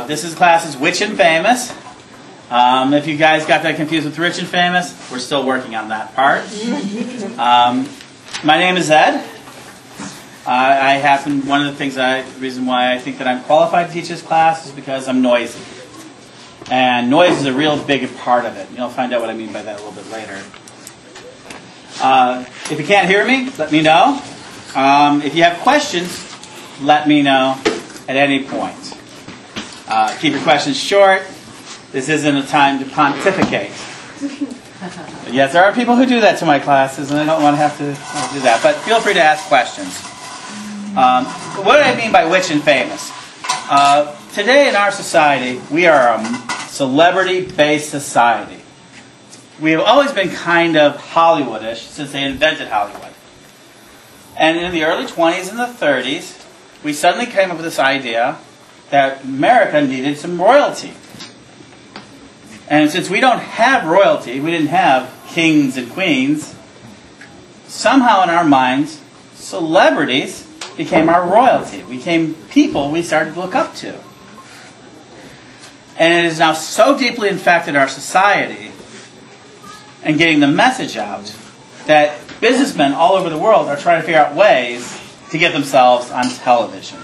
This is class's Witch and Famous. If you guys got that confused with Rich and Famous, we're still working on that part. My name is Ed. One of the reason why I think that I'm qualified to teach this class is because I'm noisy. And noise is a real big part of it. You'll find out what I mean by that a little bit later. If you can't hear me, let me know. If you have questions, let me know at any point. Keep your questions short. This isn't a time to pontificate. But yes, there are people who do that to my classes, and I don't want to have to do that. But feel free to ask questions. What do I mean by witch and famous? Today in our society, we are a celebrity-based society. We have always been kind of Hollywoodish since they invented Hollywood. And in the early 20s and the 30s, we suddenly came up with this idea that America needed some royalty. And since we don't have royalty, we didn't have kings and queens, somehow in our minds, celebrities became our royalty. We became people we started to look up to. And it has now so deeply infected our society and getting the message out that businessmen all over the world are trying to figure out ways to get themselves on television.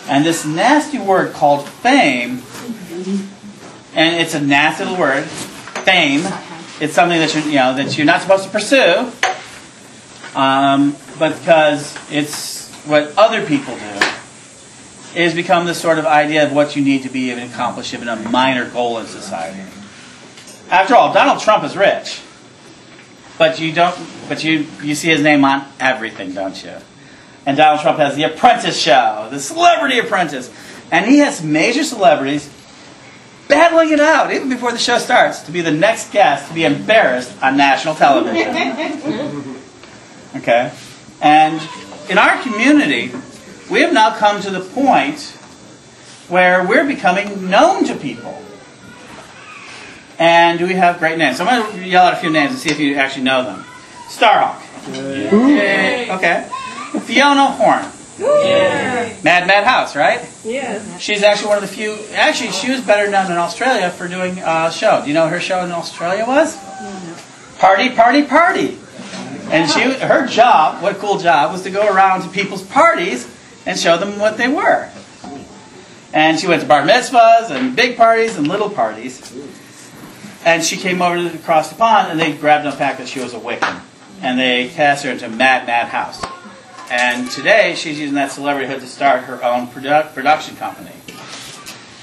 And this nasty word called fame, and it's a nasty little word, fame. It's something that you're not supposed to pursue, but because it's what other people do, it has become this sort of idea of what you need to be able to accomplish even a minor goal in society. After all, Donald Trump is rich, but you see his name on everything, don't you? And Donald Trump has the Apprentice show, the Celebrity Apprentice, and he has major celebrities battling it out, even before the show starts, to be the next guest to be embarrassed on national television. Okay? And in our community, we have now come to the point where we're becoming known to people. And we have great names. So I'm going to yell out a few names and see if you actually know them. Starhawk. Yay. Okay. Fiona Horn. Yeah. Mad House, right? Yes. She's actually one of the few. Actually, she was better known in Australia for doing a show. Do you know what her show in Australia was? Party, Party, Party. And her job, what a cool job, was to go around to people's parties and show them what they were. And she went to bar mitzvahs and big parties and little parties. And she came over across the pond, and they grabbed the fact that she was a Wiccan. And they cast her into Mad House. And today, she's using that celebrityhood to start her own production company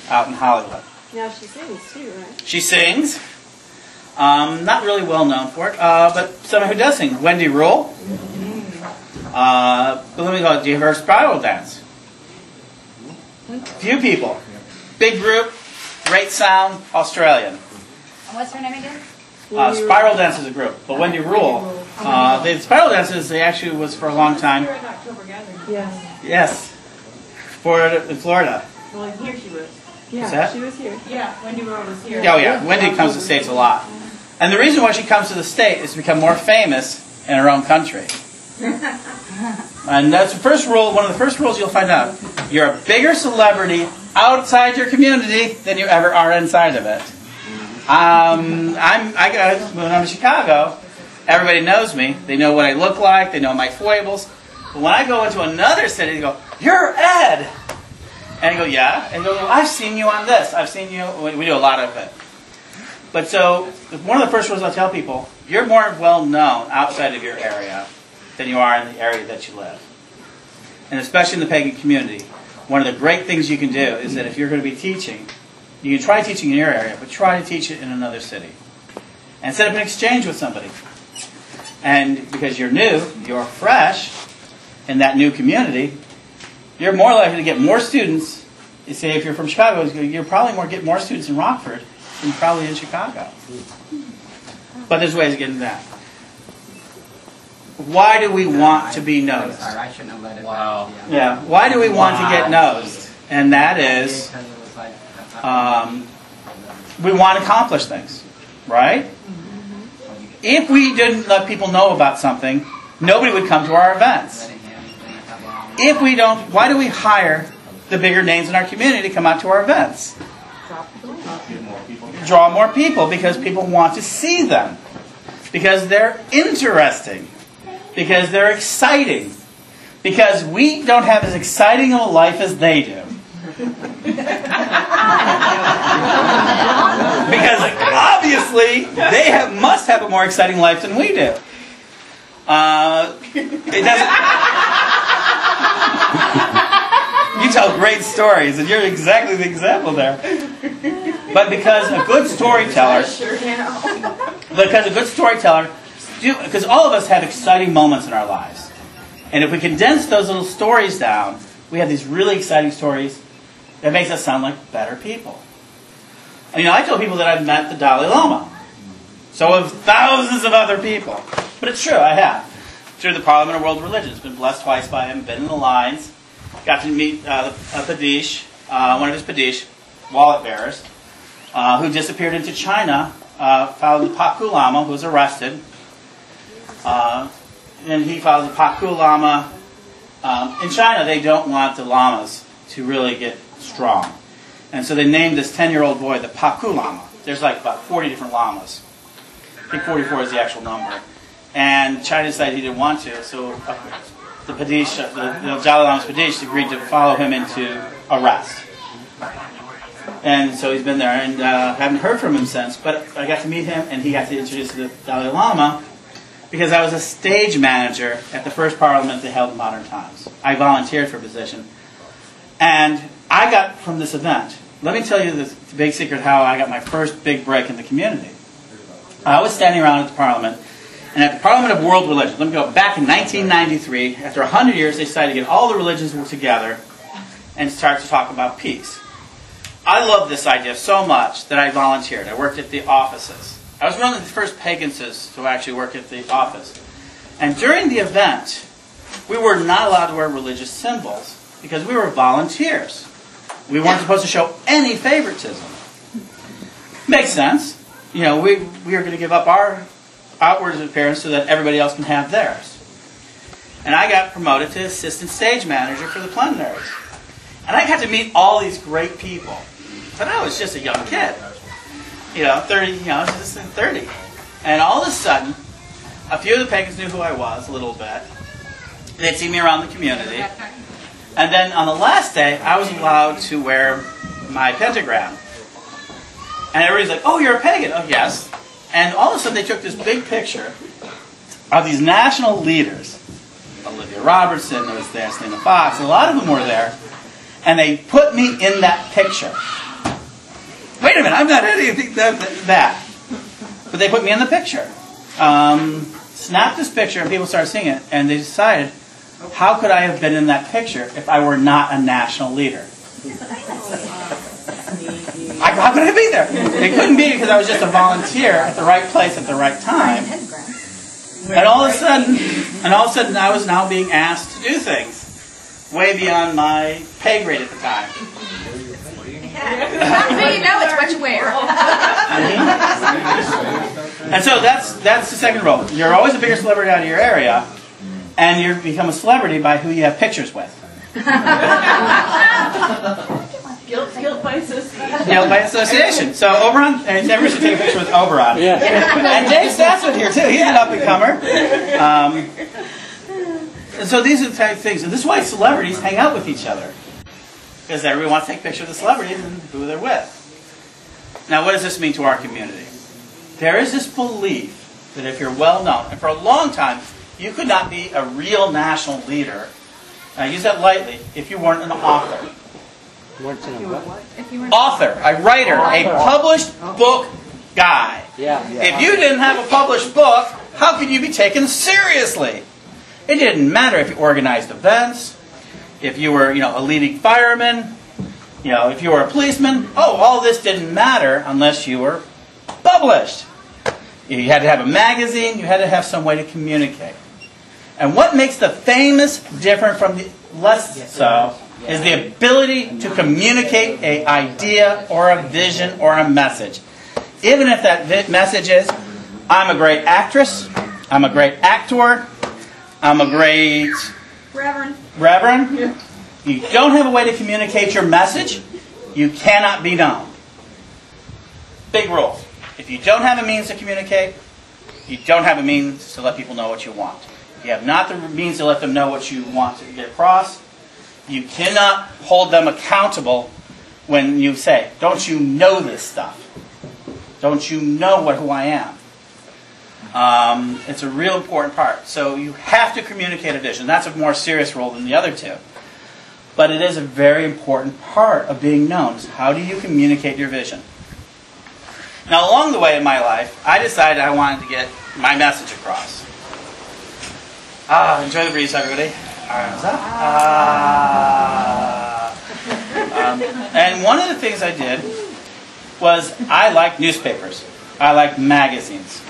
out in Hollywood. Now she sings too, right? She sings. Not really well known for it, but someone who does sing. Wendy Rule. But let me go. Do you hear her spiral dance? Few people. Big group, great sound, Australian. What's her name again? Spiral Dance is a group, but Wendy Rule. The Spiral Dances, they actually was for a long time. Yes. Yes. In Florida. Well, here she was. Yeah, that? she was here. Yeah, Wendy Rule was here. Oh yeah, Wendy comes to the States a lot. And the reason why she comes to the States is to become more famous in her own country. And that's the first rule, one of the first rules you'll find out. You're a bigger celebrity outside your community than you ever are inside of it. When I'm in Chicago, everybody knows me. They know what I look like. They know my foibles. But when I go into another city, they go, "You're Ed." And I go, "Yeah." And they go, "I've seen you on this. I've seen you." We do a lot of it. But so, one of the first rules I'll tell people, you're more well known outside of your area than you are in the area that you live. And especially in the pagan community, one of the great things you can do is that if you're going to be teaching, you can try teaching in your area, but try to teach it in another city. And set up an exchange with somebody. And because you're new, you're fresh in that new community, you're more likely to get more students. You say if you're from Chicago, you'll probably get more students in Rockford than probably in Chicago. But there's ways of getting that. Why do we want to be noticed? Wow. Yeah. Why do we want to get noticed? And that is, we want to accomplish things, right? If we didn't let people know about something, nobody would come to our events. If we don't, why do we hire the bigger names in our community come out to our events. Draw more people because people want to see them. Because they're interesting. Because they're exciting. Because we don't have as exciting of a life as they do. Because obviously they must have a more exciting life than we do. It doesn't. You tell great stories, and you're exactly the example there. But because a good storyteller, because all of us have exciting moments in our lives, and if we condense those little stories down, we have these really exciting stories that makes us sound like better people. You know, I tell people that I've met the Dalai Lama. So have thousands of other people. But it's true, I have. Through the Parliament of World Religions. Been blessed twice by him, been in the lines. Got to meet a Padish, one of his Padish wallet bearers, who disappeared into China, followed the Paku Lama, who was arrested. And he followed the Paku Lama. In China, they don't want the lamas to really get strong. And so they named this 10-year-old boy the Paku Lama. There's like about 40 different lamas. I think 44 is the actual number. And China decided he didn't want to, so the Padish, the Dalai Lama's Padish agreed to follow him into arrest. And so he's been there, and haven't heard from him since. But I got to meet him, and he got to introduce the Dalai Lama because I was a stage manager at the first parliament they held in modern times. I volunteered for a position. And I got from this event, let me tell you the big secret how I got my first big break in the community. I was standing around at the Parliament, and at the Parliament of World Religions, let me go back in 1993, after 100 years, they decided to get all the religions together and start to talk about peace. I loved this idea so much that I volunteered. I worked at the offices. I was one of the first pagans to actually work at the office. And during the event, we were not allowed to wear religious symbols because we were volunteers. We weren't supposed to show any favoritism. Makes sense. You know, we are going to give up our outward appearance so that everybody else can have theirs. And I got promoted to assistant stage manager for the plenaries. And I got to meet all these great people. But I was just a young kid. You know, 30, just 30. And all of a sudden, a few of the pagans knew who I was a little bit. They'd see me around the community. And then on the last day, I was allowed to wear my pentagram. And everybody's like, oh, you're a pagan. Oh, yes. And all of a sudden, they took this big picture of these national leaders. Olivia Robertson, there was there, Selena Fox, a lot of them were there. And they put me in that picture. Wait a minute, I'm not anything that. But they put me in the picture. Snapped this picture, and people started seeing it. And they decided, how could I have been in that picture if I were not a national leader? How could I be there? It couldn't be because I was just a volunteer at the right place at the right time. And all of a sudden, I was now being asked to do things way beyond my pay grade at the time. So you know it's what you wear. And so that's the second role. You're always a bigger celebrity out of your area, and you become a celebrity by who you have pictures with. Guilt by association. Guilt by association. So Oberon, and everyone should take a picture with Oberon. Yeah. And Dave Statsman here too. He's an up-and-comer. And so these are the type of things. And this is why celebrities hang out with each other. Because everyone wants to take a picture of the celebrities and who they're with. Now what does this mean to our community? There is this belief that if you're well known, and for a long time, you could not be a real national leader, and I use that lightly, if you weren't an author. Author, a writer, a published book guy. If you didn't have a published book, how could you be taken seriously? It didn't matter if you organized events, if you were, a leading fireman, if you were a policeman. Oh, all this didn't matter unless you were published. You had to have a magazine, you had to have some way to communicate. And what makes the famous different from the less so is the ability to communicate an idea or a vision or a message. Even if that message is, I'm a great actress, I'm a great actor, I'm a great... Reverend. You don't have a way to communicate your message, you cannot be known. Big rule. If you don't have a means to communicate, you don't have a means to let people know what you want. If you have not the means to let them know what you want to get across, you cannot hold them accountable when you say, don't you know this stuff? Don't you know who I am? It's a real important part. So you have to communicate a vision. That's a more serious role than the other two. But it is a very important part of being known. So how do you communicate your vision? Now, along the way in my life, I decided I wanted to get my message across. Enjoy the breeze, everybody. And one of the things I did was I liked newspapers. I liked magazines.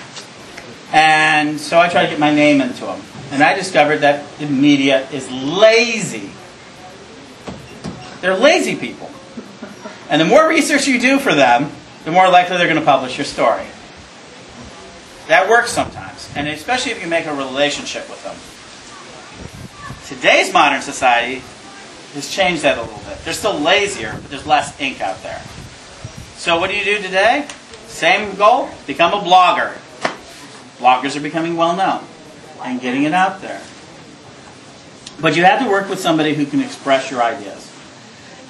And so I tried to get my name into them. And I discovered that the media is lazy. They're lazy people. And the more research you do for them, the more likely they're going to publish your story. That works sometimes, and especially if you make a relationship with them. Today's modern society has changed that a little bit. They're still lazier, but there's less ink out there. So what do you do today? Same goal, become a blogger. Bloggers are becoming well known and getting it out there. But you have to work with somebody who can express your ideas.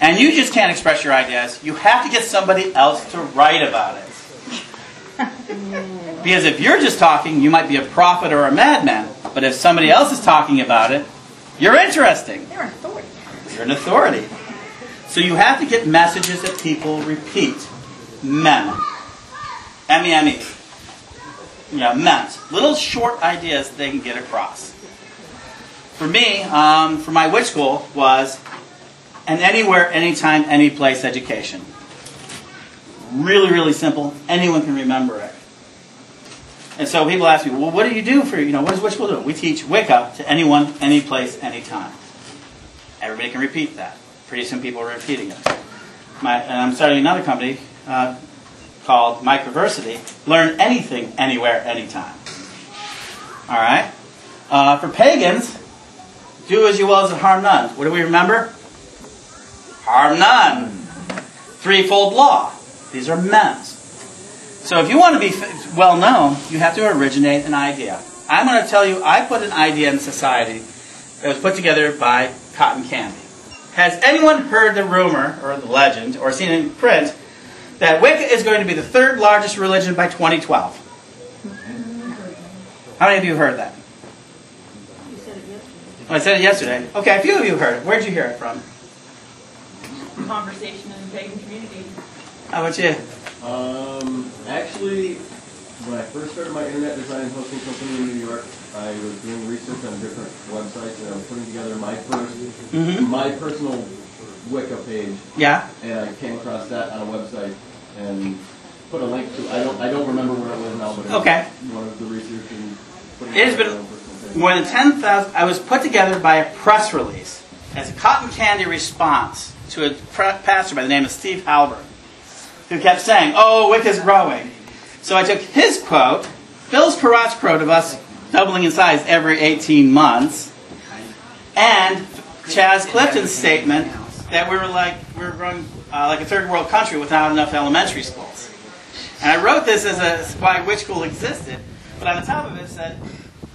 And you just can't express your ideas. You have to get somebody else to write about it. Because if you're just talking, you might be a prophet or a madman. But if somebody else is talking about it, you're interesting. You're an authority. You're an authority. So you have to get messages that people repeat. Mem. M-E-M-E. Yeah, meant. Little short ideas they can get across. For me, for my witch school was an anywhere, anytime, any place education. Really, really simple. Anyone can remember it. And so people ask me, well, what do you do for, what does witch school do? We teach Wicca to anyone, any place, anytime. Everybody can repeat that. Pretty soon people are repeating it. And I'm starting another company called Microversity. Learn anything, anywhere, anytime. All right? For pagans, do as you will as harm none. What do we remember? Harm none. Threefold law. These are men's. So if you want to be well known, you have to originate an idea. I'm going to tell you, I put an idea in society that was put together by cotton candy. Has anyone heard the rumor, or the legend, or seen it in print, that Wicca is going to be the third largest religion by 2012? How many of you have heard that? You said it yesterday. Oh, I said it yesterday. Okay, a few of you heard it. Where did you hear it from? Conversation in the pagan community. How about you? Actually, when I first started my internet design and hosting company in New York, I was doing research on different websites, and I was putting together my personal Wicca page. Yeah. And I came across that on a website and put a link to. I don't remember where it was now, but it was one of the research and putting it has been more than 10,000. I was put together by a press release as a cotton candy response to a pastor by the name of Steve Hubbard, who kept saying, "Oh, Wicca's growing." So I took his quote, Phil's Carrat's quote of us doubling in size every 18 months, and Chaz Clifton's statement that we were growing like a third world country without enough elementary schools. And I wrote this as why witch school existed, but on the top of it said,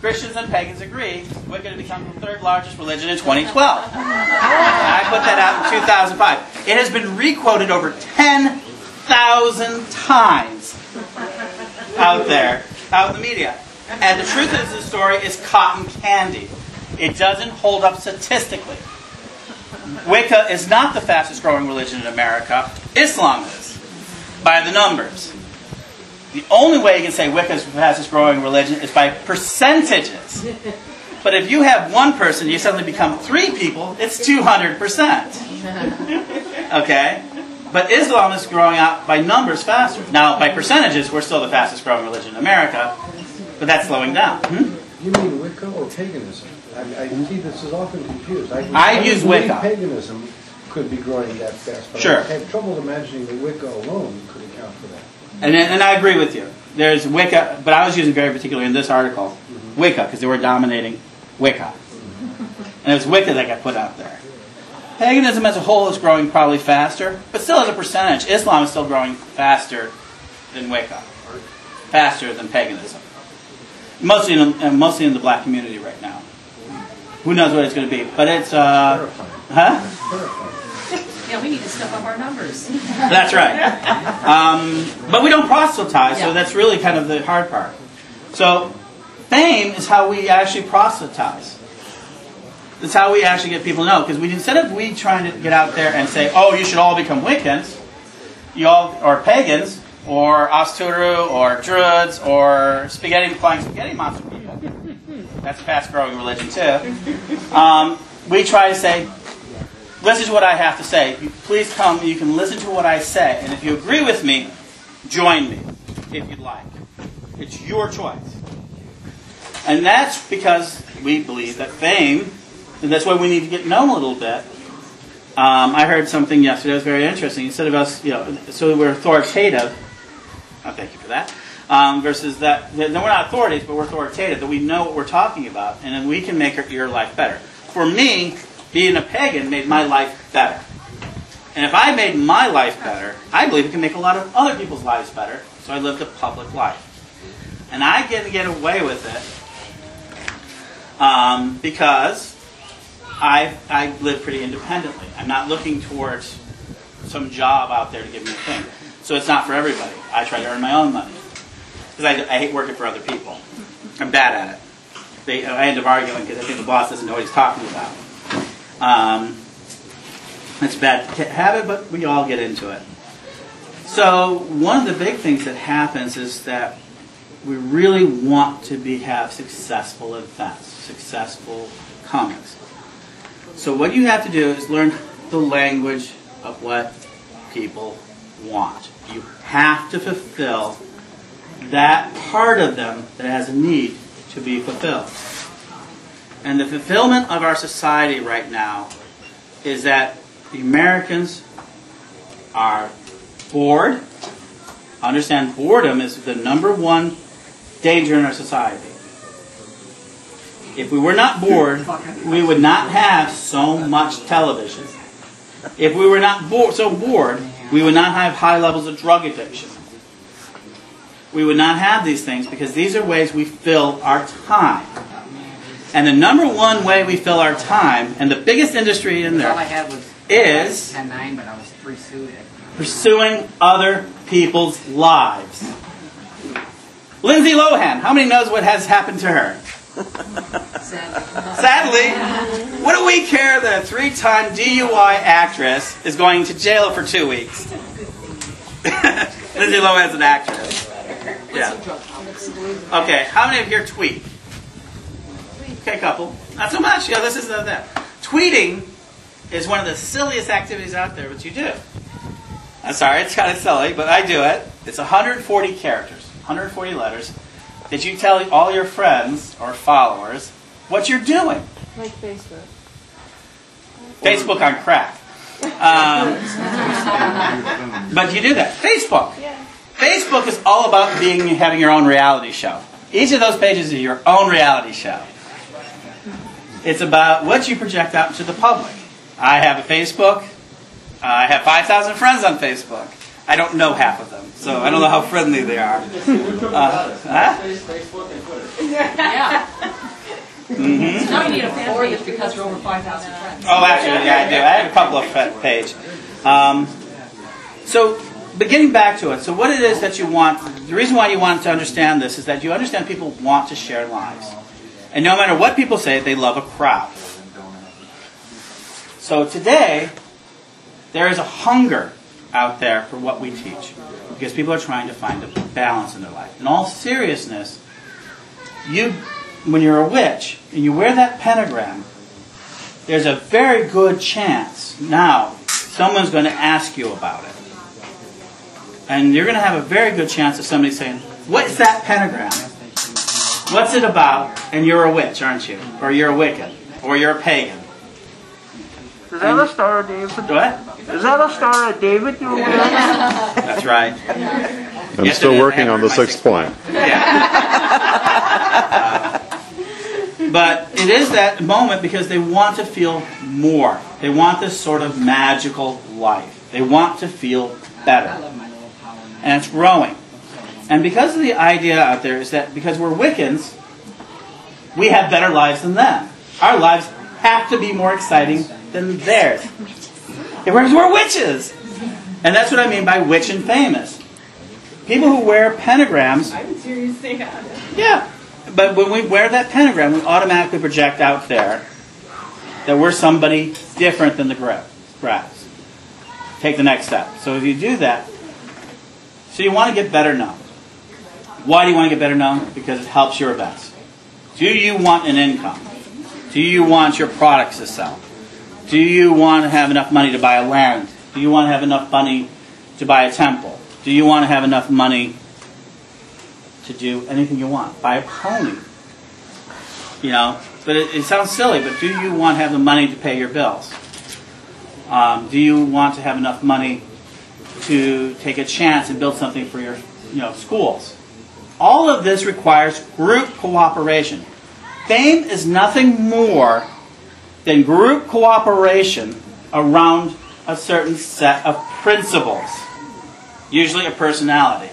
Christians and pagans agree Wicca to become the third largest religion in 2012. And I put that out in 2005. It has been requoted over 10,000 times out there, out in the media. And the truth is, the story is cotton candy. It doesn't hold up statistically. Wicca is not the fastest growing religion in America. Islam is, by the numbers. The only way you can say Wicca is the fastest growing religion is by percentages. But if you have one person, you suddenly become 3 people, it's 200%. Okay? But Islam is growing out by numbers faster. Now, by percentages, we're still the fastest growing religion in America, but that's slowing down. You mean Wicca or paganism? I see this is often confused. I use Wicca. Paganism could be growing that fast, but sure. I have trouble imagining that Wicca alone could account for that. And I agree with you. There's Wicca, but I was using very particularly in this article, Wicca, because they were dominating Wicca. And it was Wicca that got put out there. Paganism as a whole is growing probably faster, but still as a percentage, Islam is still growing faster than Wicca, or faster than paganism. Mostly in the black community right now. Who knows what it's going to be? But it's, huh? Yeah, we need to step up our numbers. That's right. But we don't proselytize, so that's really kind of the hard part. So fame is how we actually proselytize. That's how we actually get people to know. Because instead of we trying to get out there and say, oh, you should all become Wiccans, or pagans, or Osturu, or Druids, or flying spaghetti monster people. That's a fast-growing religion too. We try to say, listen to what I have to say. Please come, you can listen to what I say. And if you agree with me, join me, if you'd like. It's your choice. And that's because we believe that fame, and that's why we need to get known a little bit. I heard something yesterday that was very interesting. Instead of us, so we're authoritative. Oh, thank you for that. Versus that, no, we're not authorities, but we're authoritative, that we know what we're talking about, and then we can make your life better. For me, being a pagan made my life better. And if I made my life better, I believe it can make a lot of other people's lives better, so I lived a public life. And I get away with it because I live pretty independently. I'm not looking towards some job out there to give me a thing. So it's not for everybody. I try to earn my own money. Because I hate working for other people. I'm bad at it. I end up arguing because I think the boss doesn't know what he's talking about. It's a bad habit, but we all get into it. So one of the big things that happens is that we really want to have successful events, successful comics. So what you have to do is learn the language of what people want. You have to fulfill that part of them that has a need to be fulfilled. And the fulfillment of our society right now is that the Americans are bored. Understand, boredom is the #1 danger in our society. If we were not bored, we would not have so much television. If we were not so bored, we would not have high levels of drug addiction. We would not have these things because these are ways we fill our time. And the #1 way we fill our time, and the biggest industry in there, all I had was is 10-9, but I was pursuing other people's lives. Lindsay Lohan, how many knows what has happened to her? Sadly, what do we care that a 3-time DUI actress is going to jail for 2 weeks? Lindsay Lohan's an actress. Yeah. Okay, how many of you here tweet? Okay, couple. Not so much. Yeah, this is that. Tweeting is one of the silliest activities out there, but you do. I'm sorry, it's kind of silly, but I do it. It's 140 characters, 140 letters, that you tell all your friends or followers what you're doing. Like Facebook. Facebook on crack. But you do that. Facebook. Yeah. Facebook is all about having your own reality show. Each of those pages is your own reality show. It's about what you project out to the public. I have a Facebook. I have 5,000 friends on Facebook. I don't know half of them, so I don't know how friendly they are. Facebook and Twitter. Yeah. Mm-hmm. So now you need a fan page because you're over 5,000 friends. Oh, actually, yeah, I do. I have a couple of pages. But getting back to it, so what it is that you want, the reason why you want to understand this is that you understand people want to share lives. And no matter what people say, they love a crowd. So today, there is a hunger out there for what we teach. Because people are trying to find a balance in their life. In all seriousness, when you're a witch and you wear that pentagram, there's a very good chance now someone's going to ask you about it. And you're going to have a very good chance of somebody saying, what's that pentagram? What's it about? And you're a witch, aren't you? Or you're a Wiccan. Or you're a pagan. Is that a Star of David? What? Is that a Star of David you're wearing? That's right. I'm still working on the 6th point. Yeah. But it is that moment because they want to feel more. They want this sort of magical life. They want to feel better. And it's growing. And because of the idea out there is that because we're Wiccans, we have better lives than them. Our lives have to be more exciting than theirs. Whereas we're witches. And that's what I mean by witch and famous. People who wear pentagrams. I'm seriously Yeah. But when we wear that pentagram, we automatically project out there that we're somebody different than the grass. Take the next step. So if you do that, so you want to get better known. Why do you want to get better known? Because it helps your events. Do you want an income? Do you want your products to sell? Do you want to have enough money to buy a land? Do you want to have enough money to buy a temple? Do you want to have enough money to do anything you want? Buy a pony. You know, but it sounds silly, but do you want to have the money to pay your bills? Do you want to have enough money to take a chance and build something for your schools? All of this requires group cooperation. Fame is nothing more than group cooperation around a certain set of principles, usually a personality.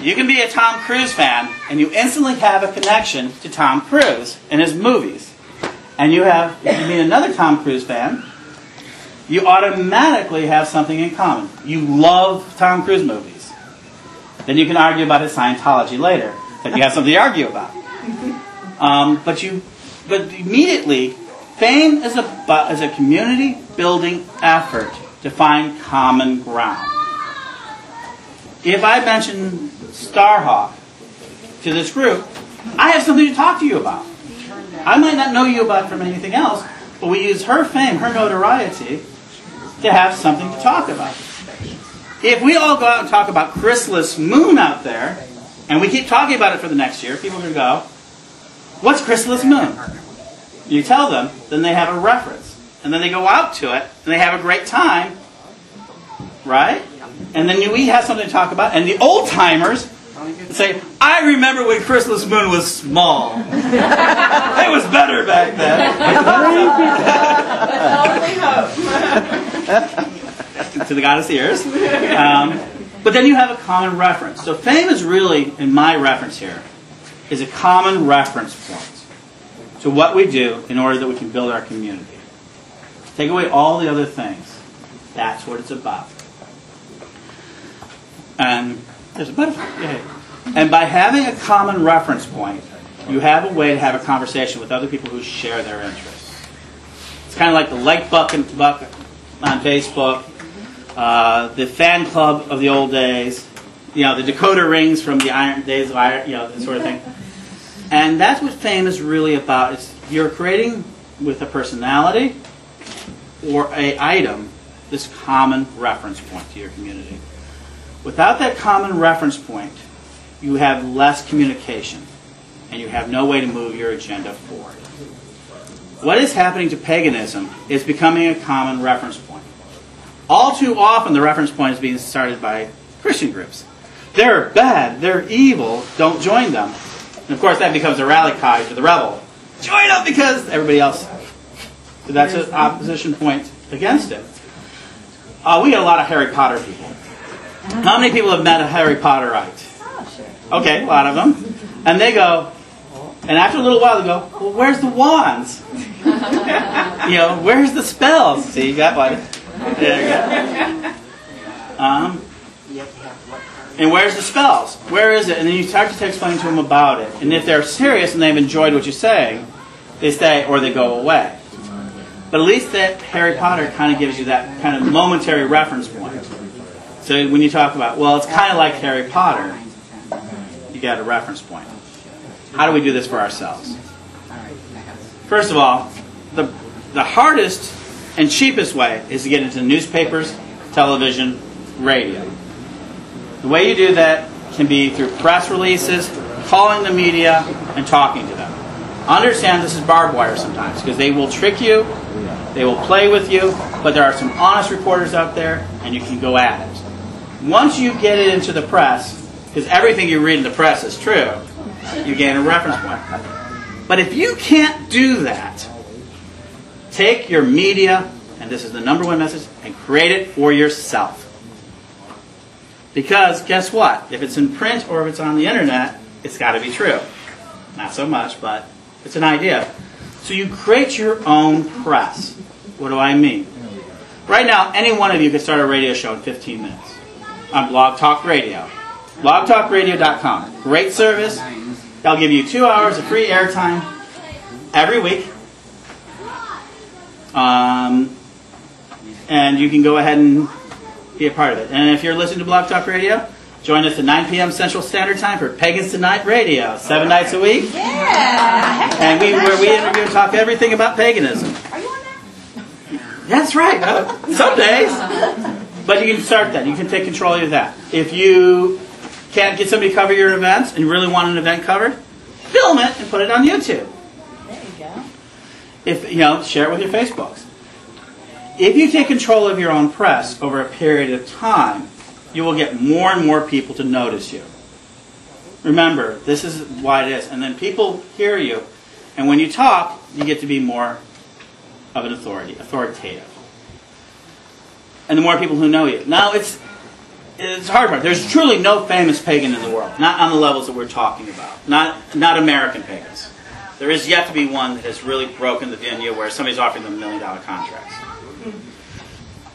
You can be a Tom Cruise fan and you instantly have a connection to Tom Cruise and his movies. And if you meet another Tom Cruise fan, you automatically have something in common. You love Tom Cruise movies. Then you can argue about his Scientology later, but you have something to argue about. But immediately, fame is a community-building effort to find common ground. If I mention Starhawk to this group, I have something to talk to you about. I might not know you about from anything else, but we use her fame, her notoriety, to have something to talk about. If we all go out and talk about Chrysalis Moon out there, and we keep talking about it for the next year, people are going to go, what's Chrysalis Moon? You tell them, then they have a reference. And then they go out to it, and they have a great time, right? And then we have something to talk about, and the old-timers say, I remember when Chrysalis Moon was small. It was better back then. To the goddess ears. But then you have a common reference. So fame is really, in my reference here, is a common reference point to what we do in order that we can build our community. Take away all the other things. That's what it's about. And there's a butterfly. Yay. And by having a common reference point, you have a way to have a conversation with other people who share their interests. It's kind of like the like bucket on Facebook, the fan club of the old days, the Dakota rings from the Iron Days of Iron, that sort of thing. And that's what fame is really about. It's you're creating with a personality or an item this common reference point to your community. Without that common reference point, you have less communication, and you have no way to move your agenda forward. What is happening to paganism is becoming a common reference point. All too often, the reference point is being started by Christian groups. They're bad, they're evil, don't join them. And of course, that becomes a rally cry to the rebel. Join them because everybody else. So that's an opposition point against it. We get a lot of Harry Potter people. How many people have met a Harry Potterite? Okay, a lot of them. And they go, and after a little while they go, well, where's the wands? Where's the spells? See, you got one. There you go. And where's the spells? Where is it? And then you start to explain to them about it. And if they're serious and they've enjoyed what you're saying, they stay or they go away. But at least that Harry Potter kind of gives you that kind of momentary reference point. So when you talk about, well, it's kind of like Harry Potter, you got a reference point. How do we do this for ourselves? First of all, the hardest and cheapest way is to get into newspapers, television, radio. The way you do that can be through press releases, calling the media, and talking to them. Understand this is barbed wire sometimes, because they will trick you, they will play with you, but there are some honest reporters out there, and you can go at it. Once you get it into the press, because everything you read in the press is true, you gain a reference point. But if you can't do that, take your media, and this is the #1 message, and create it for yourself. Because guess what? If it's in print or if it's on the internet, it's got to be true. Not so much, but it's an idea. So you create your own press. What do I mean? Right now, any one of you could start a radio show in 15 minutes on Blog Talk Radio. BlogTalkRadio.com. Great service. They'll give you 2 hours of free airtime every week. And you can go ahead and be a part of it. And if you're listening to Blog Talk Radio, join us at 9 p.m. Central Standard Time for Pagans Tonight Radio, 7 nights a week. Yeah. And where we interview and talk everything about paganism. Are you on that? That's right. Some days. But you can start that. You can take control of that. If you can't get somebody to cover your events and you really want an event covered, film it and put it on YouTube. There you go. If share it with your Facebooks. If you take control of your own press over a period of time, you will get more and more people to notice you. Remember, this is why it is. And then people hear you, and when you talk, you get to be more of an authoritative. And the more people who know you. Now, it's hard part. There's truly no famous pagan in the world, not on the levels that we're talking about, not American pagans. There is yet to be one that has really broken the venue where somebody's offering them $1 million contracts.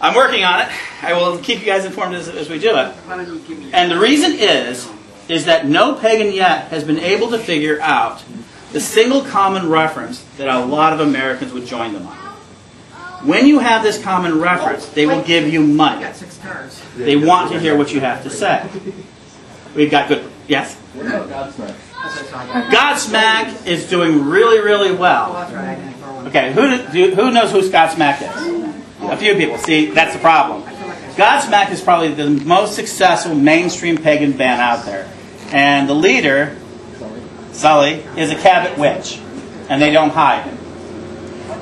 I'm working on it. I will keep you guys informed as we do it. And the reason is that no pagan yet has been able to figure out the single common reference that a lot of Americans would join them on. When you have this common reference, they will give you money. They want to hear what you have to say. We've got good... Yes? Godsmack is doing really, really well. Okay, who knows who Godsmack is? A few people. See, that's the problem. Godsmack is probably the most successful mainstream pagan band out there. And the leader, Sully, is a Cabot witch. And they don't hide him.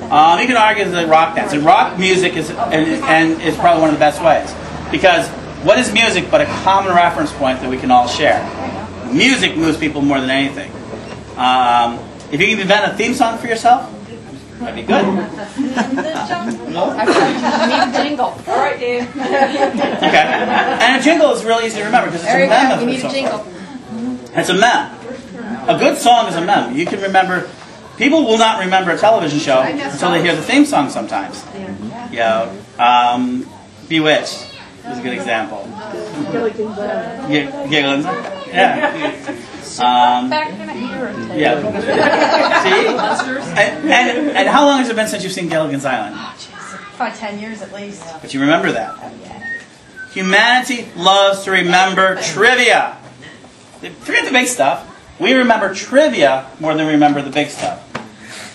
You can argue it's a rock dance. And rock music is probably one of the best ways. Because what is music but a common reference point that we can all share? Music moves people more than anything. If you can invent a theme song for yourself, that'd be good. I need a jingle. All right, Dave. Okay. And a jingle is really easy to remember because it's a mem. We need a jingle. It's a mem. A good song is a mem. You can remember. People will not remember a television show until they hear the theme song sometimes. Bewitched is a good example. Gilligan's Island. Yeah. Yeah. See? And how long has it been since you've seen Gilligan's Island? Probably 10 years at least. But you remember that. Humanity loves to remember trivia. Forget the big stuff. We remember trivia more than we remember the big stuff.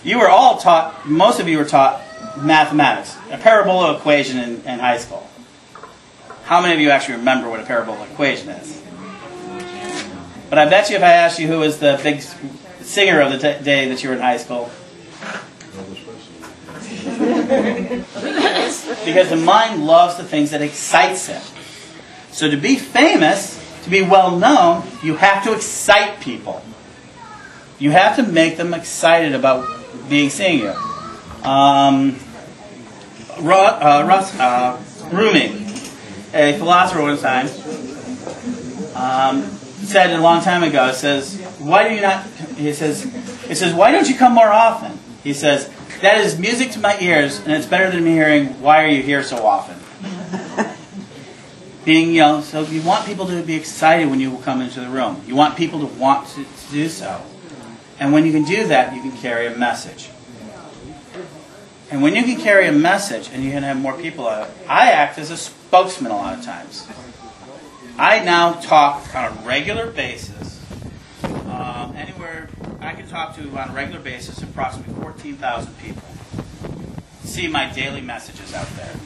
You were all taught, most of you were taught mathematics, a parabola equation in high school. How many of you actually remember what a parabola equation is? But I bet you if I asked you who was the big singer of the day that you were in high school. Because the mind loves the things that excites it. So to be famous, to be well known, you have to excite people. You have to make them excited about seeing you. Rumi, a philosopher one time, said a long time ago, why don't you come more often? He says, that is music to my ears, and it's better than me hearing, why are you here so often? So you want people to be excited when you come into the room. You want people to want to do so. And when you can do that, you can carry a message. And when you can carry a message and you can have more people out, I act as a spokesman a lot of times. I now talk on a regular basis. Anywhere I can talk to on a regular basis approximately 14,000 people. See my daily messages out there.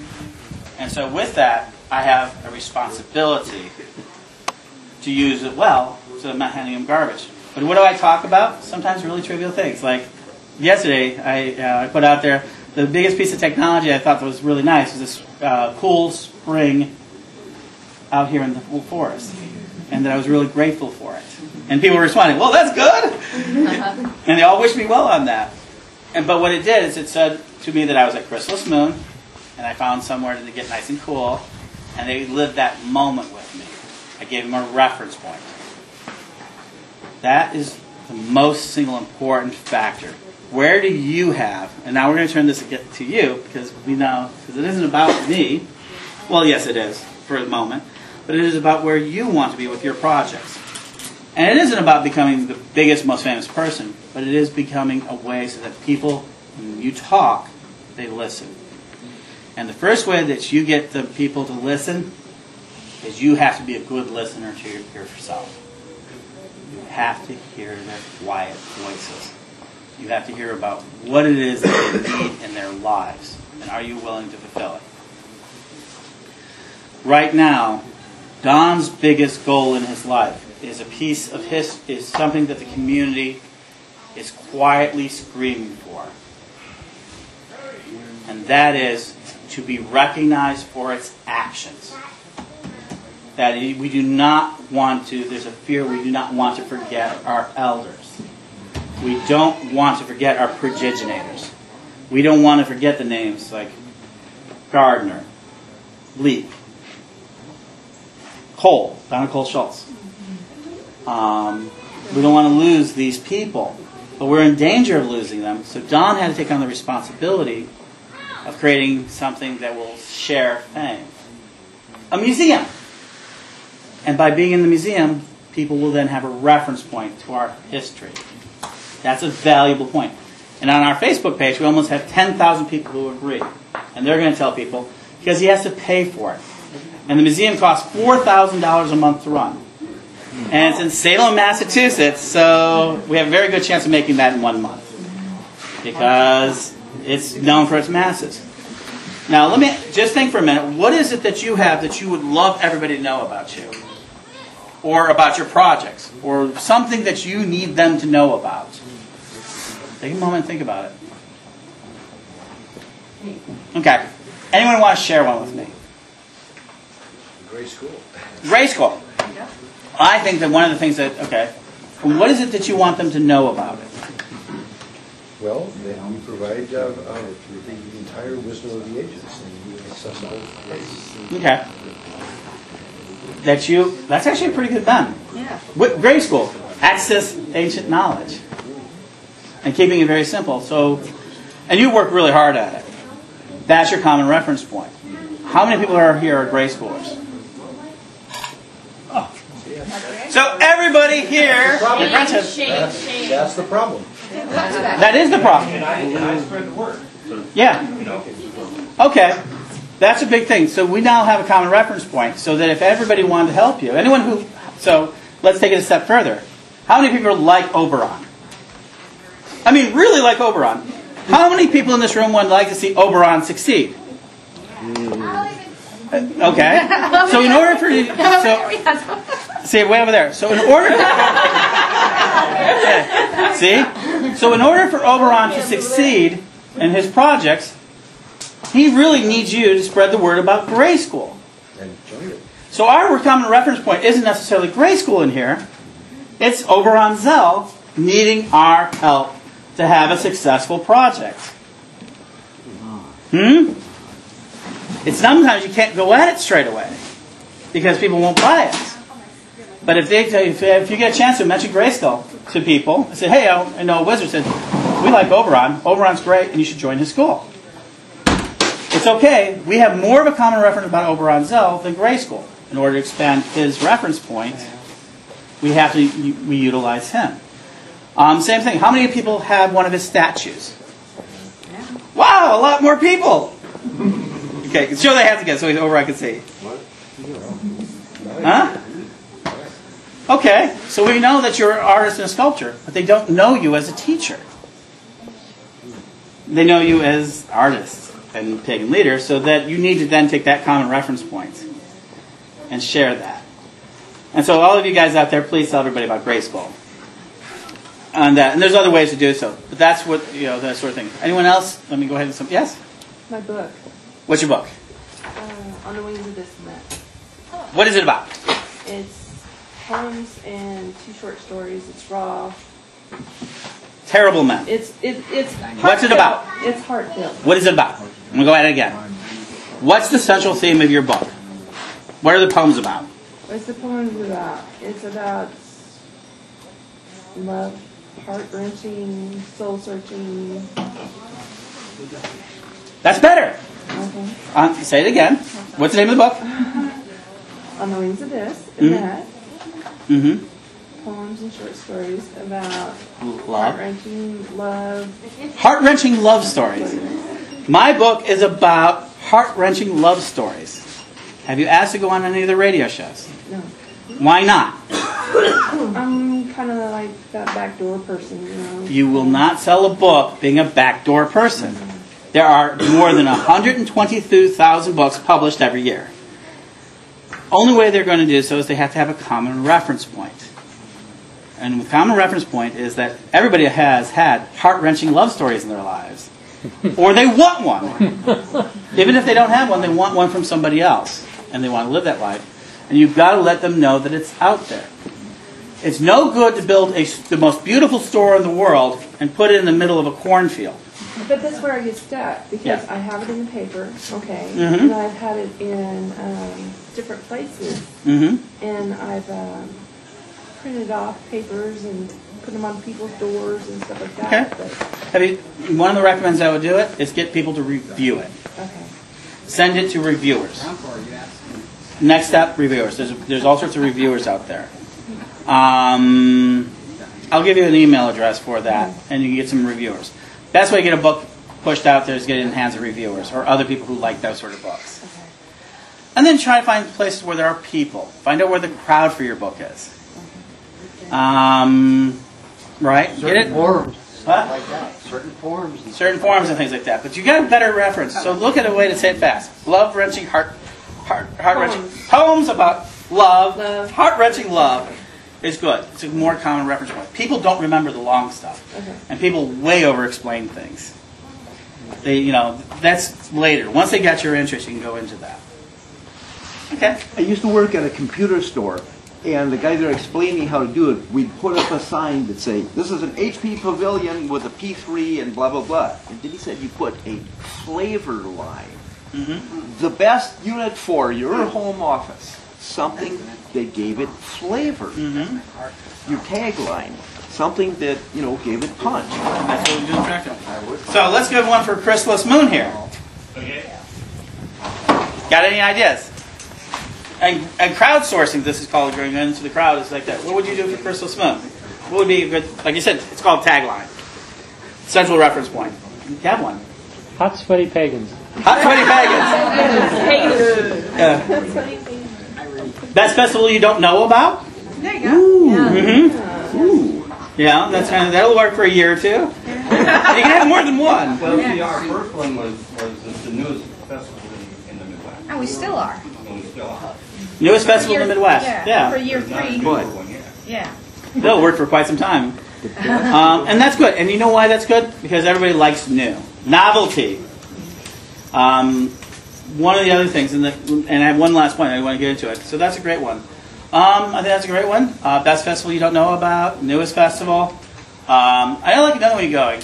And so with that, I have a responsibility to use it well so I'm not handing them garbage. But what do I talk about? Sometimes really trivial things. Like yesterday, I put out there the biggest piece of technology I thought that was really nice was this cool spring out here in the forest. And that I was really grateful for it. And people were responding, well, that's good. And they all wished me well on that. But what it did is it said to me that I was at Chrysalis Moon, and I found somewhere to get nice and cool, and they lived that moment with me. I gave them a reference point. That is the most single important factor. Where do you have, and now we're going to turn this to you, because we know, because it isn't about me. Well, yes, it is, for the moment. But it is about where you want to be with your projects. And it isn't about becoming the biggest, most famous person, but it is becoming a way so that people, when you talk, they listen. And the first way that you get the people to listen is you have to be a good listener to yourself. You have to hear their quiet voices. You have to hear about what it is that they need in their lives. And are you willing to fulfill it? Right now, Don's biggest goal in his life is a piece of is something that the community is quietly screaming for. And that is to be recognized for its actions. That we do not want to, there's a fear we do not want to forget our elders. We don't want to forget our progenitors. We don't want to forget the names like Gardner, Leak, Cole, Donna Cole Schultz. We don't want to lose these people, but we're in danger of losing them. So Don had to take on the responsibility of creating something that will share fame. A museum. And by being in the museum, people will then have a reference point to our history. That's a valuable point. And on our Facebook page, we almost have 10,000 people who agree. And they're going to tell people, because he has to pay for it. And the museum costs $4,000 a month to run. And it's in Salem, Massachusetts, so we have a very good chance of making that in 1 month. Because it's known for its masses. Now, let me just think for a minute. What is it that you have that you would love everybody to know about you? Or about your projects? Or something that you need them to know about? Take a moment and think about it. Okay. Anyone want to share one with me? Great school. Grade school. I think that one of the things that, okay, what is it that you want them to know about it? Well, that we provide the entire wisdom of the ages in accessible ways. Okay. That's actually a pretty good mem. Yeah. Grade school, access ancient knowledge. And keeping it very simple. So, and you work really hard at it. That's your common reference point. How many people are here are grade schoolers? Oh. So everybody here, That's the problem. that is the problem. And I spread the word. Yeah. Okay. That's a big thing. So we now have a common reference point so that if everybody wanted to help you, so let's take it a step further. How many people like Oberon? I mean, really like Oberon. How many people in this room would like to see Oberon succeed? Okay. So in order for you, see way over there. So in order, see, so in order for Oberon to succeed in his projects, he really needs you to spread the word about grade school. And join it. So our common reference point isn't necessarily grade school in here. It's Oberon Zell needing our help to have a successful project. It's sometimes you can't go at it straight away because people won't buy it. But if you get a chance to mention Grayskull to people, and say, hey, I know a wizard said, we like Oberon. Oberon's great, and you should join his school. It's okay. We have more of a common reference about Oberon Zell than Grayskull. In order to expand his reference point, we utilize him. Same thing. How many people have one of his statues? Wow, a lot more people. Okay, show the hands again so Oberon can see. Huh? Okay, so we know that you're an artist and a sculptor, but they don't know you as a teacher. They know you as artists and pagan leaders, so that you need to then take that common reference point and share that. And so all of you guys out there, please tell everybody about Grayskull. And there's other ways to do so, but that's what, that sort of thing. Anyone else? Let me go ahead and yes? My book. What's your book? On the Wings of This and That. What is it about? It's poems and 2 short stories. It's raw. Terrible men. It's What's it about? It's heartfelt. What is it about? I'm going to go at it again. What's the central theme of your book? What are the poems about? What's the poem about? It's about love, heart-wrenching, soul-searching. That's better. Okay. Say it again. What's the name of the book? On the Wings of This and that. Mm-hmm. Poems and short stories about Love. heart-wrenching love. Heart-wrenching love stories. My book is about heart-wrenching love stories. Have you asked to go on any of the radio shows? No. Why not? I'm kind of like that backdoor person, you know. You will not sell a book being a backdoor person. There are more than 122,000 books published every year. Only way they're going to do so is they have to have a common reference point. And the common reference point is that everybody has had heart-wrenching love stories in their lives. Or they want one. Even if they don't have one, they want one from somebody else. And they want to live that life. And you've got to let them know that it's out there. It's no good to build the most beautiful store in the world and put it in the middle of a cornfield. But that's where I get stuck, because Yeah. I have it in the paper, okay, Mhm. and I've had it in different places, Mm-hmm. and I've printed off papers and put them on people's doors and stuff like that. Okay. One of the recommends I would do it is get people to review it. But, okay. Send it to reviewers. Next step, reviewers. There's all sorts of reviewers out there. I'll give you an email address for that, and you can get some reviewers. Best way to get a book pushed out there is get it in the hands of reviewers or other people who like those sort of books. Okay. And then try to find places where there are people. Find out where the crowd for your book is. Right? Get it? Forms. What? Like that. Certain forms. Certain forms and things like that. But you got a better reference. So look at a way to say it fast. Love-wrenching, heart-wrenching. Poems about love. Heart-wrenching love is good. It's a more common reference point. People don't remember the long stuff. Okay. And people way over-explain things. That's later. Once they got your interest, you can go into that. Okay. I used to work at a computer store, and the guys that are explaining how to do it, we'd put up a sign that say, this is an HP Pavilion with a P3 and blah, blah, blah. And then he said you put a flavor line. Mm-hmm. The best unit for your home office. Something that gave it flavor. Mm-hmm. Your tagline. Something that, gave it punch. That's what we're doing practically. So let's give one for Chrysalis Moon here. Got any ideas? And crowdsourcing, this is called going into the crowd, is like that. What would you do for Chrysalis Moon? What would be a good, like you said, it's called tagline. Central reference point. You have one. Hot, sweaty pagans. Hot, sweaty pagans. Best festival you don't know about? There you go. Mm-hmm. Ooh. Yeah, that'll work for a year or two. You can have more than one. Well, see, our first one was the newest festival in the Midwest. And we still are. And we still are. Newest festival in the Midwest. Yeah. For year 3. Good one, yeah. Yeah. They'll work for quite some time. And that's good. And you know why that's good? Because everybody likes new. Novelty. One of the other things, and I have one last point I want to get into it. So that's a great one. I think that's a great one. Best festival you don't know about. Newest festival. I like another one you're going.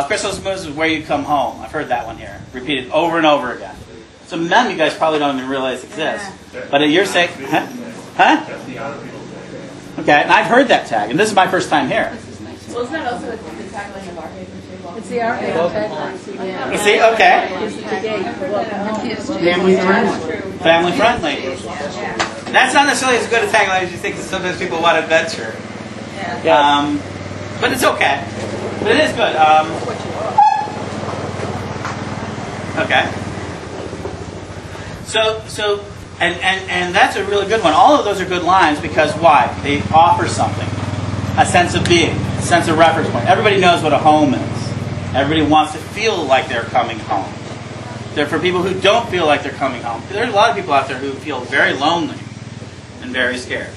Chrysalis Moon is where you come home. I've heard that one here. Repeated over and over again. So none of you guys probably don't even realize exists. But at your sake, huh? Okay, and I've heard that tag, and this is my first time here. Well, isn't that also the tagline of our paper too? It's the art tagline. You see? Okay. Family friendly. Family friendly. That's not necessarily as good a tagline as you think, because sometimes people want adventure. But it's okay. But it is good. Okay. So, and that's a really good one. All of those are good lines because why? They offer something. A sense of being, a sense of reference point. Everybody knows what a home is. Everybody wants to feel like they're coming home. They're for people who don't feel like they're coming home. There's a lot of people out there who feel very lonely and very scared.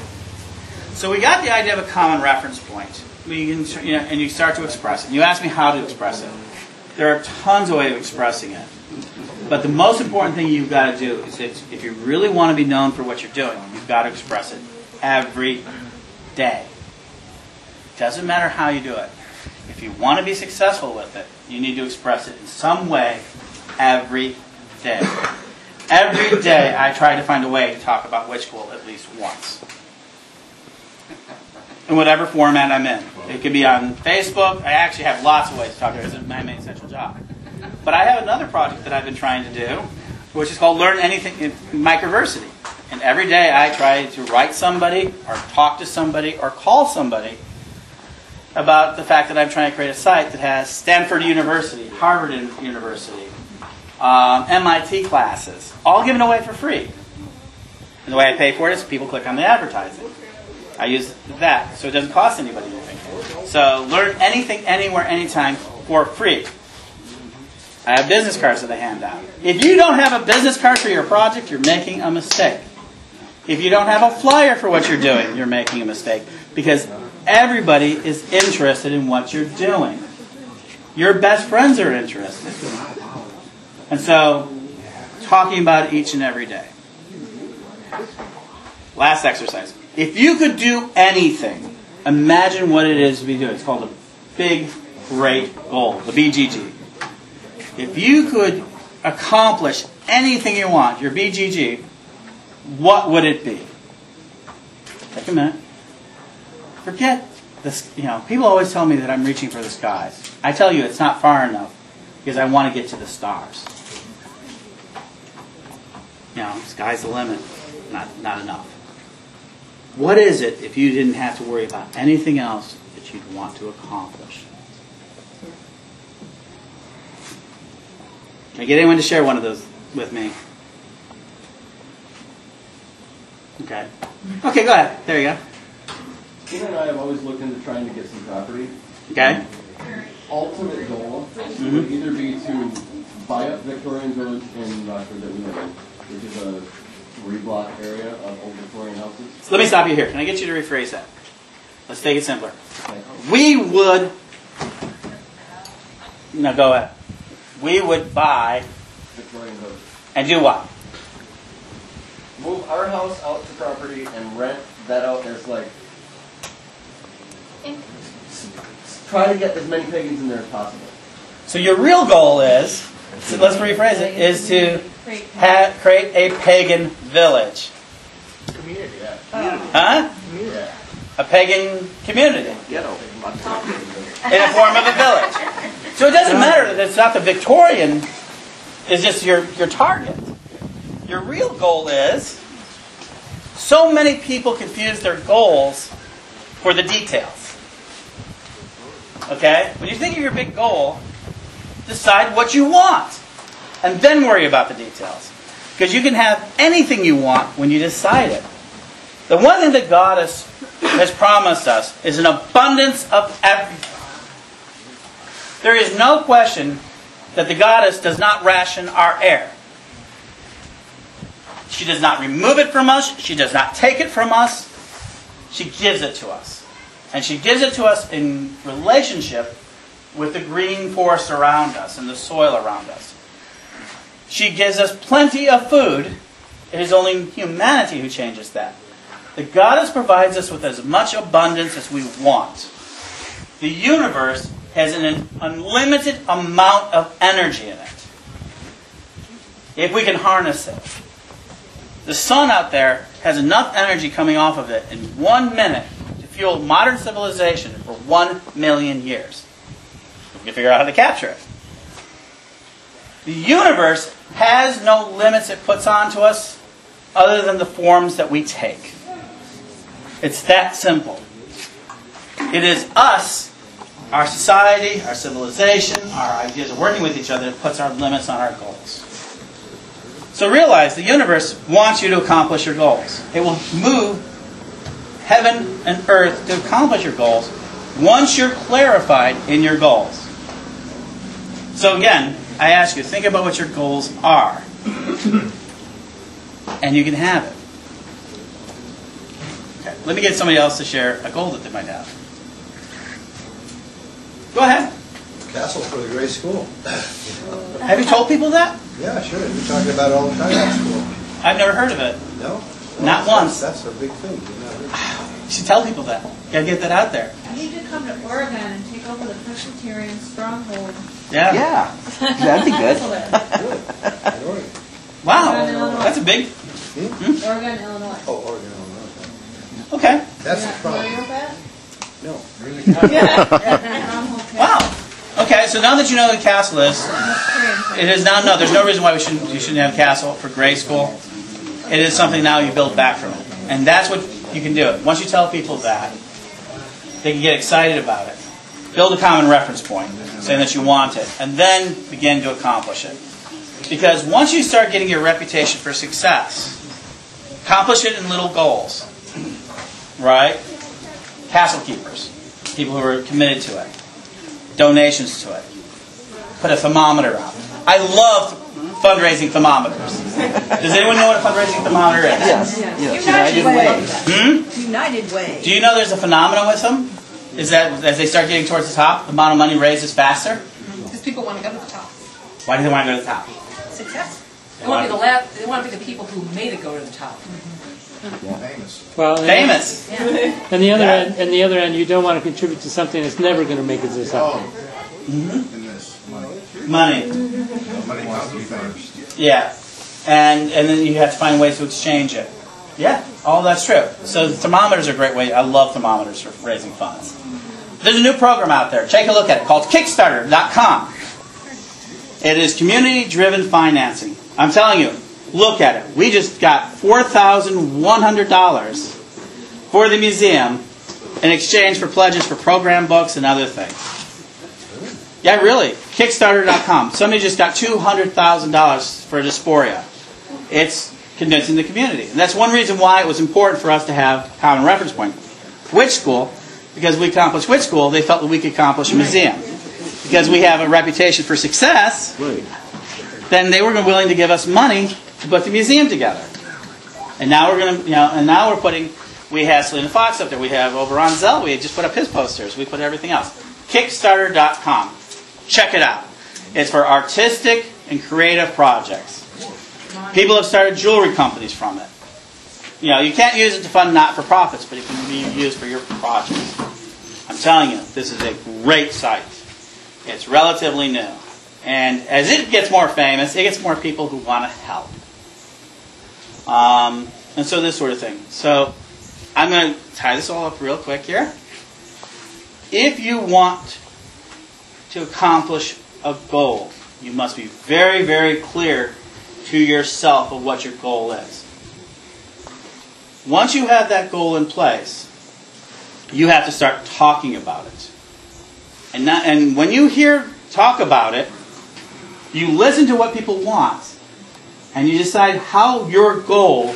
So we got the idea of a common reference point. And you start to express it. You ask me how to express it. There are tons of ways of expressing it. But the most important thing you've got to do is if you really want to be known for what you're doing, you've got to express it every day. Doesn't matter how you do it. If you want to be successful with it, you need to express it in some way every day. Every day I try to find a way to talk about witch school at least once. In whatever format I'm in. It could be on Facebook. I actually have lots of ways to talk about it because it's my main central job. But I have another project that I've been trying to do, which is called Learn Anything in Microversity. And every day I try to write somebody, or talk to somebody, or call somebody about the fact that I'm trying to create a site that has Stanford University, Harvard University, MIT classes, all given away for free. And the way I pay for it is people click on the advertising. I use that, so it doesn't cost anybody anything. So learn anything, anywhere, anytime for free. I have business cards that I hand out. If you don't have a business card for your project, you're making a mistake. If you don't have a flyer for what you're doing, you're making a mistake. Because everybody is interested in what you're doing. Your best friends are interested. And so, talking about it each and every day. Last exercise. If you could do anything, imagine what it is to be doing. It's called a big, great goal, the BGG. If you could accomplish anything you want, your BGG, what would it be? Take a minute. Forget this. People always tell me that I'm reaching for the skies. I tell you it's not far enough because I want to get to the stars. Sky's the limit. Not enough. What is it if you didn't have to worry about anything else that you'd want to accomplish? Can I get anyone to share one of those with me? Okay. Okay, go ahead. There you go. Tina and I have always looked into trying to get some property. Okay. Ultimate goal would either be to buy up Victorian Village in Rockford that we live in, which is a 3-block area of old Victorian houses. So let me stop you here. Can I get you to rephrase that? Let's take it simpler. Okay. We would... No, go ahead. We would buy... Victorian Village. And do what? Move our house out to property and rent that out as like... Try to get as many pagans in there as possible. So your real goal is, so let's rephrase it, is to create a pagan village. Community, yeah. Huh? Yeah. A pagan community. Ghetto. In the form of a village. So it doesn't matter that it's not the Victorian, it's just your target. Your real goal is, so many people confuse their goals for the details. Okay? When you think of your big goal, decide what you want. And then worry about the details. Because you can have anything you want when you decide it. The one thing that God has promised us is an abundance of everything. There is no question that the goddess does not ration our air. She does not remove it from us. She does not take it from us. She gives it to us. And she gives it to us in relationship with the green forest around us and the soil around us. She gives us plenty of food. It is only humanity who changes that. The goddess provides us with as much abundance as we want. The universe has an unlimited amount of energy in it, if we can harness it. The sun out there has enough energy coming off of it in 1 minute to fuel modern civilization for 1 million years. We can figure out how to capture it. The universe has no limits it puts onto us other than the forms that we take. It's that simple. It is us, our society, our civilization, our ideas of working with each other that puts our limits on our goals. So realize the universe wants you to accomplish your goals. It will move heaven and earth to accomplish your goals once you're clarified in your goals. So again, I ask you, think about what your goals are. And you can have it. Okay, let me get somebody else to share a goal that they might have. Go ahead. Castle for the Great School. Have you told people that? Yeah, sure. You're talking about it all the time at school. I've never heard of it. No? Not once. That's a big thing. You should tell people that. You gotta get that out there. need to come to Oregon and take over the Presbyterian stronghold. Yeah. Yeah, that'd be good. Wow, that's a big. Oregon, Illinois. Oh, Oregon, Illinois. Okay. That's the Familiar problem. with that? No. Wow. Okay, so now that you know what a castle is, it is now there's no reason why you shouldn't have a castle for grade school. It is something now you build back from it, and that's what you can do. Once you tell people that, they can get excited about it. Build a common reference point, saying that you want it, and then begin to accomplish it. Because once you start getting your reputation for success, accomplish it in little goals, right? Castle keepers, people who are committed to it, donations to it, put a thermometer out. I love fundraising thermometers. Does anyone know what a fundraising thermometer is? Yes. United Way. Hmm? United Way. Do you know there's a phenomenon with them? Is that as they start getting towards the top, the amount of money raised is faster? Because people want to go to the top. Why do they want to go to the top? Success. They want to be the people who made it go to the top. Famous. Well, Famous. and the other end, you don't want to contribute to something that's never going to make it to the top. In this Money. money comes first. Yeah. And then you have to find ways to exchange it. Yeah, all that's true. So thermometers are a great way. I love thermometers for raising funds. There's a new program out there. Take a look at it called Kickstarter.com. It is community-driven financing. I'm telling you, look at it. We just got $4,100 for the museum in exchange for pledges for program books and other things. Yeah, really. Kickstarter.com. Somebody just got $200,000 for dysphoria. It's convincing the community. And that's one reason why it was important for us to have a common reference point. Witch School, because we accomplished Witch School, they felt that we could accomplish a museum. Because we have a reputation for success, then they were willing to give us money to put the museum together. And now we're going to, now we're putting, we have Selena Fox up there, we have over on Zell, we just put up his posters, we put everything else. Kickstarter.com. Check it out. It's for artistic and creative projects. People have started jewelry companies from it. You can't use it to fund not-for-profits, but it can be used for your projects. I'm telling you, this is a great site. It's relatively new. And as it gets more famous, it gets more people who want to help. And so this sort of thing. So I'm going to tie this all up real quick here. If you want to accomplish a goal, you must be very, very clear to yourself of what your goal is. Once you have that goal in place, you have to start talking about it. And when you talk about it, you listen to what people want, and you decide how your goal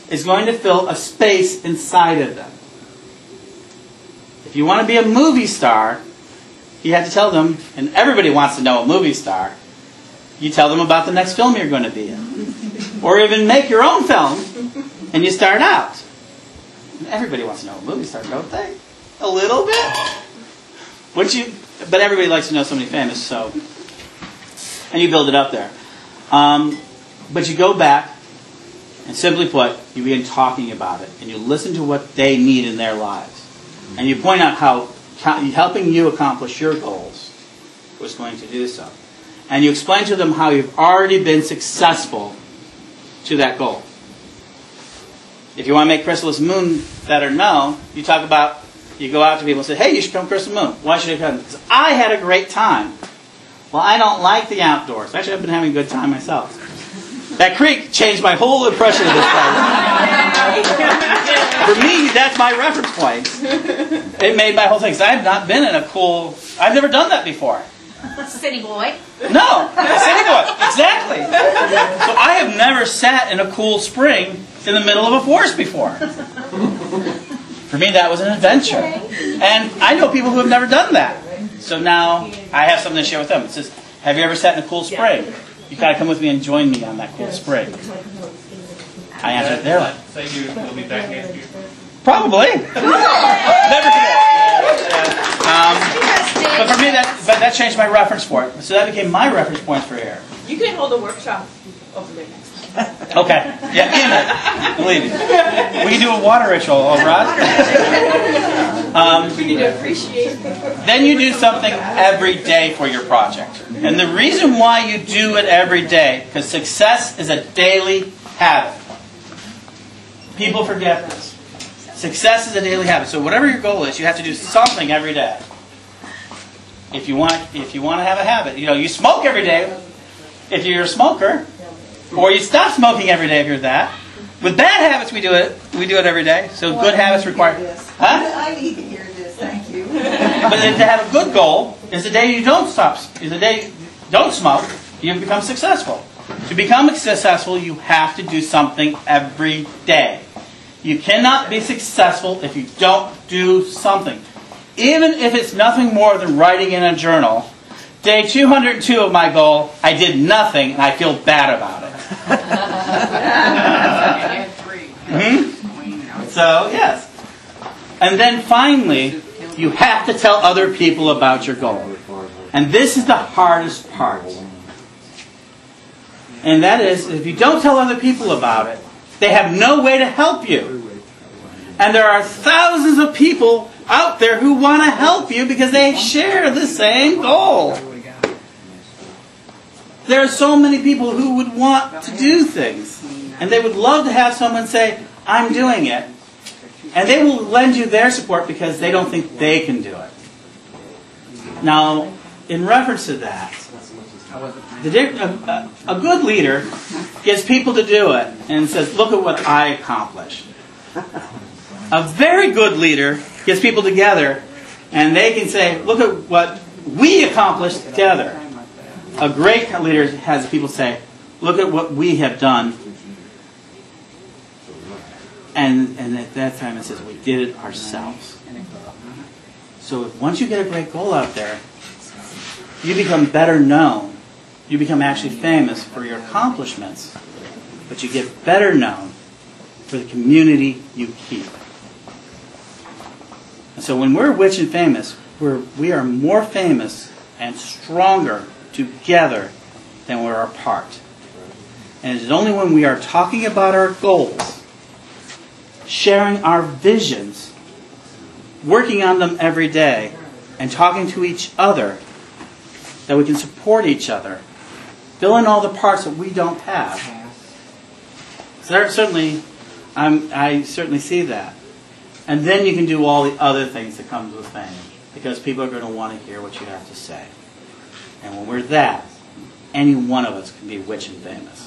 is going to fill a space inside of them. If you want to be a movie star, you have to tell them, and everybody wants to know a movie star, you tell them about the next film you're going to be in. Or even make your own film, and you start out. And everybody wants to know a movie star, don't they? A little bit. But everybody likes to know somebody famous, so... And you build it up there. But you go back, and simply put, you begin talking about it, and you listen to what they need in their lives. And you point out how helping you accomplish your goals was going to do so. And you explain to them how you've already been successful to that goal. If you want to make Chrysalis Moon better known, you go out to people and say, hey, you should come to Chrysalis Moon. Why should I come? Because I had a great time. Well, I don't like the outdoors. Actually, I've been having a good time myself. That creek changed my whole impression of this place. For me, that's my reference point. It made my whole thing. Because I have not been in I've never done that before. City boy. No, city boy, exactly. So I have never sat in a cool spring in the middle of a forest before. For me, that was an adventure. And I know people who have never done that. So now I have something to share with them. It says, have you ever sat in a cool spring? You've got to come with me and join me on that cool spring. I answered there. So you'll be back next year? Probably. Never forget. But for me, that changed my reference point. So that became my reference point for here. You can hold a workshop Okay. Yeah, in it. Believe me. We can do a water ritual over us. We need to appreciate it. Then you do something every day for your project. And the reason why you do it every day, because success is a daily habit. People forget this. Success is a daily habit. So whatever your goal is, you have to do something every day. If you want to have a habit, you smoke every day. If you're a smoker, or you stop smoking every day if you're that. With bad habits, we do it every day. So good habits require. Huh? I need to hear this. Thank you. But to have a good goal is the day you don't stop. Is the day you don't smoke. You become successful. To become successful, you have to do something every day. You cannot be successful if you don't do something. Even if it's nothing more than writing in a journal. Day 202 of my goal, I did nothing and I feel bad about it. So, yes. And then finally, you have to tell other people about your goal. And this is the hardest part. And that is, if you don't tell other people about it, they have no way to help you. And there are thousands of people out there who want to help you because they share the same goal. There are so many people who would want to do things. And they would love to have someone say, I'm doing it. And they will lend you their support because they don't think they can do it. Now, in reference to that, a good leader gets people to do it and says, look at what I accomplished. A very good leader gets people together and they can say, look at what we accomplished together. A great leader has people say, look at what we have done. And at that time it says, we did it ourselves. So once you get a great goal out there, you become better known. You become actually famous for your accomplishments. But you get better known for the community you keep. And so when we're rich and famous, we are more famous and stronger together than we're apart. And it is only when we are talking about our goals, sharing our visions, working on them every day, and talking to each other that we can support each other, fill in all the parts that we don't have. So I certainly see that. And then you can do all the other things that comes with fame, because people are going to want to hear what you have to say. And when we're that, any one of us can be rich and famous.